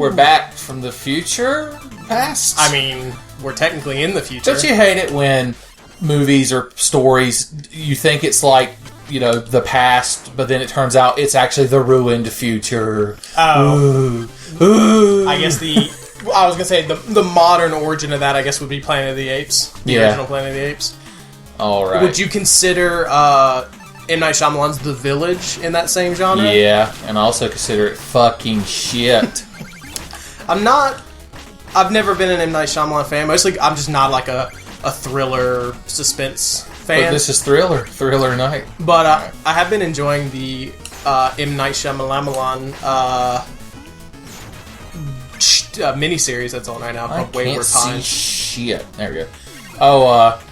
we're back from the future? Past? I mean, we're technically in the future. Don't you hate it when movies or stories, you think it's like, the past, but then it turns out it's actually the ruined future? Oh. Ooh. I guess I was going to say, the modern origin of that, I guess, would be Planet of the Apes. The original Planet of the Apes. All right. Would you consider M. Night Shyamalan's The Village in that same genre? Yeah, and I also consider it fucking shit. I've never been an M. Night Shyamalan fan. Mostly, I'm just not like a thriller suspense fan. But this is Thriller Night. But I have been enjoying the M. Night Shyamalan miniseries that's on right now called Wayward Pines. Shit. There we go. Oh,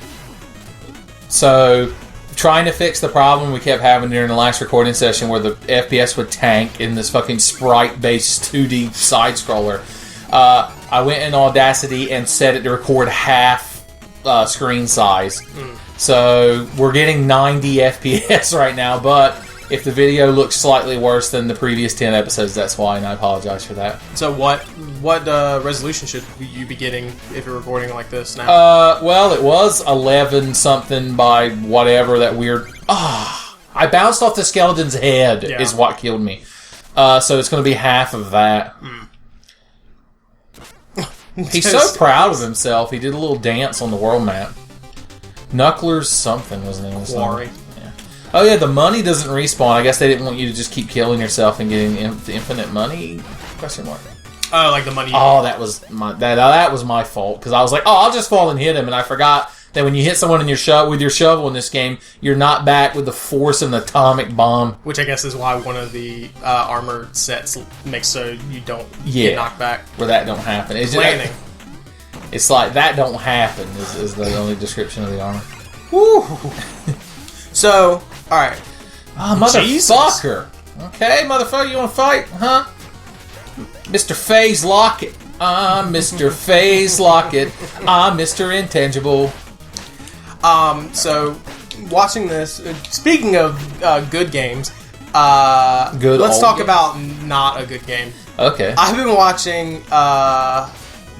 so trying to fix the problem we kept having during the last recording session where the FPS would tank in this fucking sprite-based 2D side-scroller. I went in Audacity and set it to record half screen size. So we're getting 90 FPS right now, but if the video looks slightly worse than the previous 10 episodes, that's why, and I apologize for that. So what resolution should you be getting if you're recording like this now? Well, it was 11 something by whatever that weird... I bounced off the skeleton's head is what killed me. So it's going to be half of that. He's so proud of himself. He did a little dance on the world map. Knuckler's something was the name of the song. Yeah. Oh yeah, the money doesn't respawn. I guess they didn't want you to just keep killing yourself and getting infinite money? Question mark. Oh, like the money. Oh, that was my fault because I was like, I'll just fall and hit him, and I forgot that when you hit someone with your shovel in this game, you're not back with the force of an atomic bomb. Which I guess is why one of the armor sets makes so you don't get knocked back. Where that don't happen. It's planning. It's like that don't happen is the only description of the armor. Woo! So, alright. Motherfucker! Okay, motherfucker, you wanna fight? Huh? Mr. FaZe Lockett. I'm Mr. FaZe Lockett. I'm Mr. Intangible. So, watching this, speaking of good games, let's talk about not a good game. Okay. I've been watching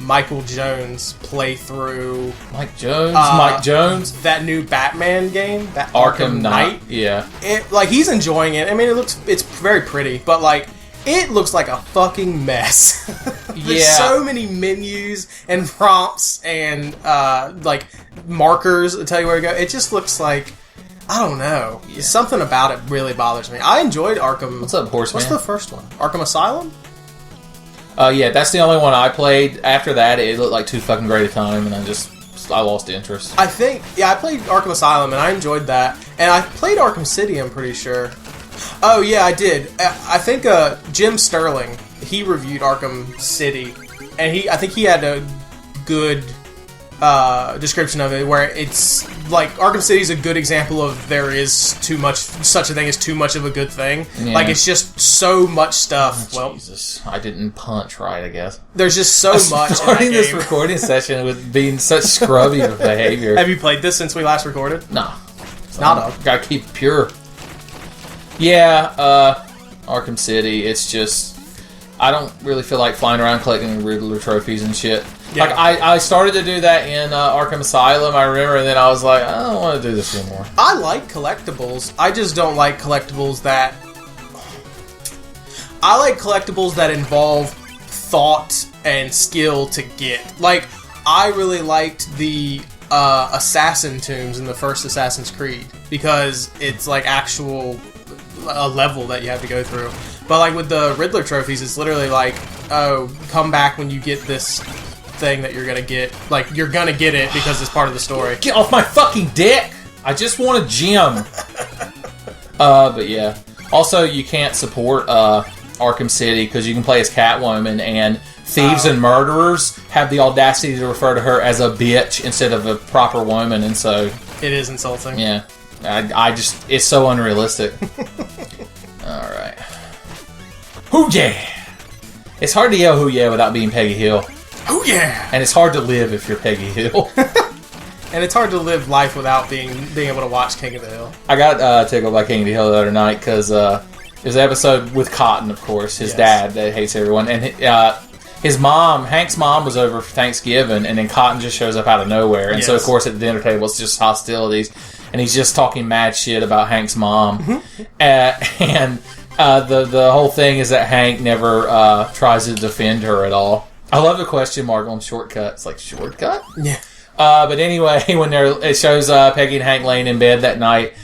Michael Jones play through... Mike Jones? That new Batman game, Arkham Knight. Yeah. He's enjoying it. I mean, it's very pretty, but it looks like a fucking mess. There's so many menus and prompts and markers to tell you where to go. It just looks like, I don't know. Yeah. Something about it really bothers me. I enjoyed Arkham. What's up, Horseman? What's the first one? Arkham Asylum? Yeah, that's the only one I played. After that, it looked like too fucking great a time, and I lost interest. I played Arkham Asylum, and I enjoyed that. And I played Arkham City, I'm pretty sure. Oh, yeah, I did. I think Jim Sterling, he reviewed Arkham City, and I think he had a good description of it, where it's like Arkham City is a good example of there is such a thing as too much of a good thing. Yeah. It's just so much stuff. Jesus, I didn't punch right, I guess. There's just so much. Starting this recording session with being such scrubby behavior. Have you played this since we last recorded? No. Gotta keep it pure. Yeah, Arkham City, it's just... I don't really feel like flying around collecting Riddler trophies and shit. Yeah. I started to do that in Arkham Asylum, I remember, and then I was like, I don't want to do this anymore. I like collectibles. I just don't like collectibles that... I like collectibles that involve thought and skill to get. I really liked the assassin tombs in the first Assassin's Creed, because it's actual... a level that you have to go through. But with the Riddler trophies, it's literally come back when you get this thing that you're gonna get. You're gonna get it because it's part of the story. Get off my fucking dick! I just want a gem. But yeah. Also, you can't support Arkham City because you can play as Catwoman, and thieves and murderers have the audacity to refer to her as a bitch instead of a proper woman, and so... It is insulting. Yeah. It's so unrealistic. Alright. Hoo yeah! It's hard to yell hoo yeah without being Peggy Hill. Hoo yeah! And it's hard to live if you're Peggy Hill. And it's hard to live life without being able to watch King of the Hill. I got tickled by King of the Hill the other night because there's an episode with Cotton, of course, his dad that hates everyone. And Hank's mom was over for Thanksgiving, and then Cotton just shows up out of nowhere. And so, of course, at the dinner table, it's just hostilities. And he's just talking mad shit about Hank's mom. And the whole thing is that Hank never tries to defend her at all. I love the question mark on shortcut. It's like, shortcut? Yeah. But anyway, when it shows Peggy and Hank laying in bed that night,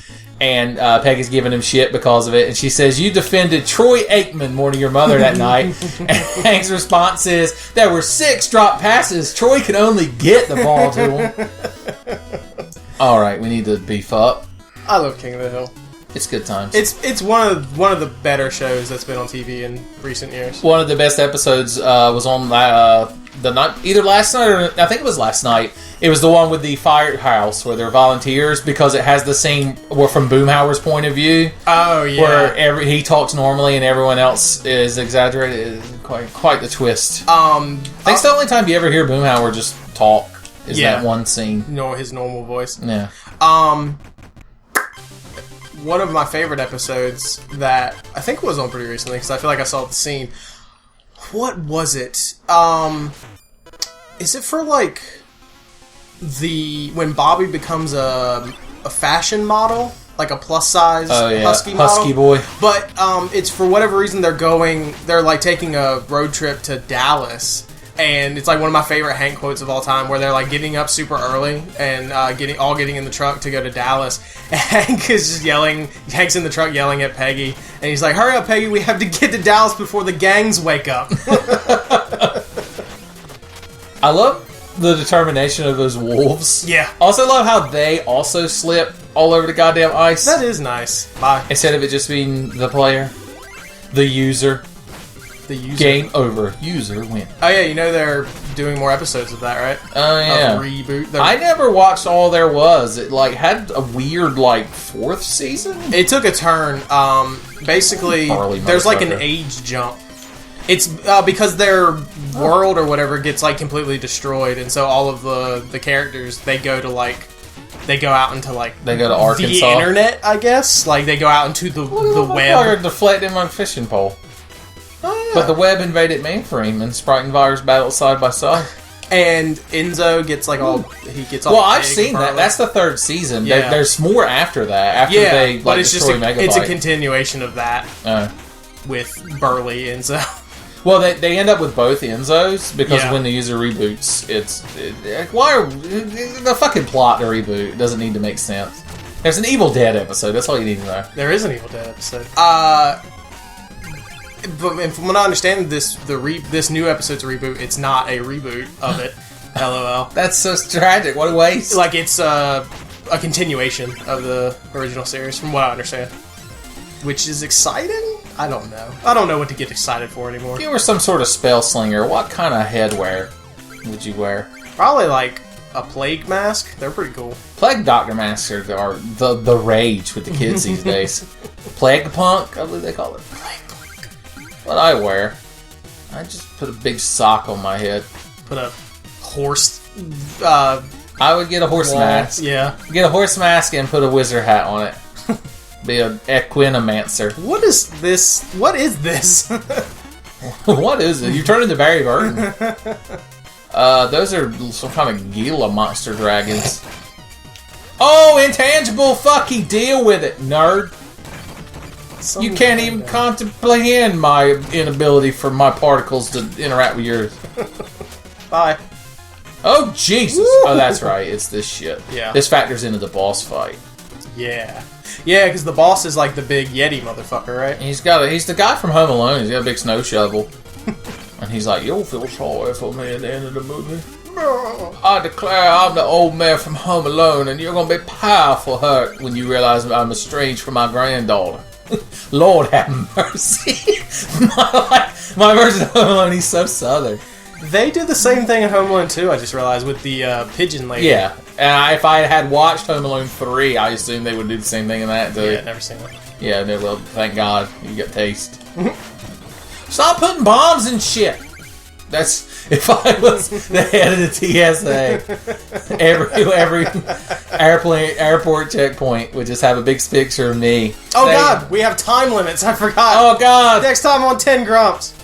and Peggy's giving him shit because of it, and she says, "You defended Troy Aikman more than your mother that night." And Hank's response is, "There were 6 drop passes. Troy could only get the ball to him." All right, we need to beef up. I love King of the Hill. It's good times. It's one of the better shows that's been on TV in recent years. One of the best episodes was on the night, either last night or I think it was last night. It was the one with the firehouse where they're volunteers, because it has the scene from Boomhauer's point of view. Oh yeah, where he talks normally and everyone else is exaggerated. It's quite the twist. I think it's the only time you ever hear Boomhauer just talk is that one scene. No, his normal voice. Yeah. One of my favorite episodes that I think was on pretty recently, because I feel like I saw the scene. What was it? Is it for like when Bobby becomes a fashion model, like a plus size husky model? Boy. But it's for whatever reason they're like taking a road trip to Dallas. And it's like one of my favorite Hank quotes of all time, where they're like getting up super early and getting in the truck to go to Dallas. And Hank is just yelling. Hank's in the truck yelling at Peggy, and he's like, "Hurry up, Peggy! We have to get to Dallas before the gangs wake up." I love the determination of those wolves. Yeah. Also love how they also slip all over the goddamn ice. That is nice. Bye. Instead of it just being the player, the user. The user. Game over. User win. Oh yeah, you know they're doing more episodes of that, right? Oh yeah. Of reboot. I never watched all there was. It like had a weird like 4th season. It took a turn. Basically, there's like an age jump. It's because their world or whatever gets like completely destroyed, and so all of the characters they go to Arkansas. The internet, I guess. Like they go out into the web. Deflecting my fishing pole. Oh, yeah. But the web invaded mainframe, and Sprite and Virus battle side by side. And Enzo gets like all Well, I've seen that. That's the 3rd season. Yeah. There's more after that. After they but it's destroy just Megabyte. it's a continuation of that with Burly Enzo. Well, they end up with both Enzos because when the user reboots, the fucking plot to reboot doesn't need to make sense. There's an Evil Dead episode. That's all you need to know. There is an Evil Dead episode. But from what I understand, this new episode's reboot. It's not a reboot of it. LOL. That's so tragic. What a waste. Like it's a continuation of the original series, from what I understand. Which is exciting? I don't know. I don't know what to get excited for anymore. If you were some sort of spell slinger, what kind of headwear would you wear? Probably like a plague mask. They're pretty cool. Plague Doctor masks are the rage with the kids these days. Plague Punk, I believe they call it. Plague Punk. What I wear? I just put a big sock on my head. Put a horse... I would get a horse mask. Yeah. Get a horse mask and put a wizard hat on it. Be an equinomancer. What is this? What is this? What is it? You turn into Barry Burton. Those are some kind of Gila monster dragons. Oh, intangible! Fucking deal with it, nerd. You can't even comprehend my inability for my particles to interact with yours. Bye. Oh, Jesus. Oh, that's right. It's this shit. Yeah. This factors into the boss fight. Yeah. Yeah, because the boss is like the big Yeti motherfucker, right? He's the guy from Home Alone. He's got a big snow shovel. And he's like, "You'll feel sorry for me at the end of the movie. I declare I'm the old man from Home Alone, and you're going to be powerful hurt when you realize I'm estranged from my granddaughter." Lord have mercy. my version of Home Alone, he's so southern. They did the same thing in Home Alone 2, I just realized, with the pigeon lady. Yeah. And if I had watched Home Alone 3, I assumed they would do the same thing in that, too. Yeah, never seen it. Yeah, well, thank God. You got taste. Stop putting bombs and shit! That's... If I was the head of the TSA, every airport checkpoint would just have a big picture of me. Oh, God! We have time limits, I forgot! Oh, God! Next time on 10 Grumps!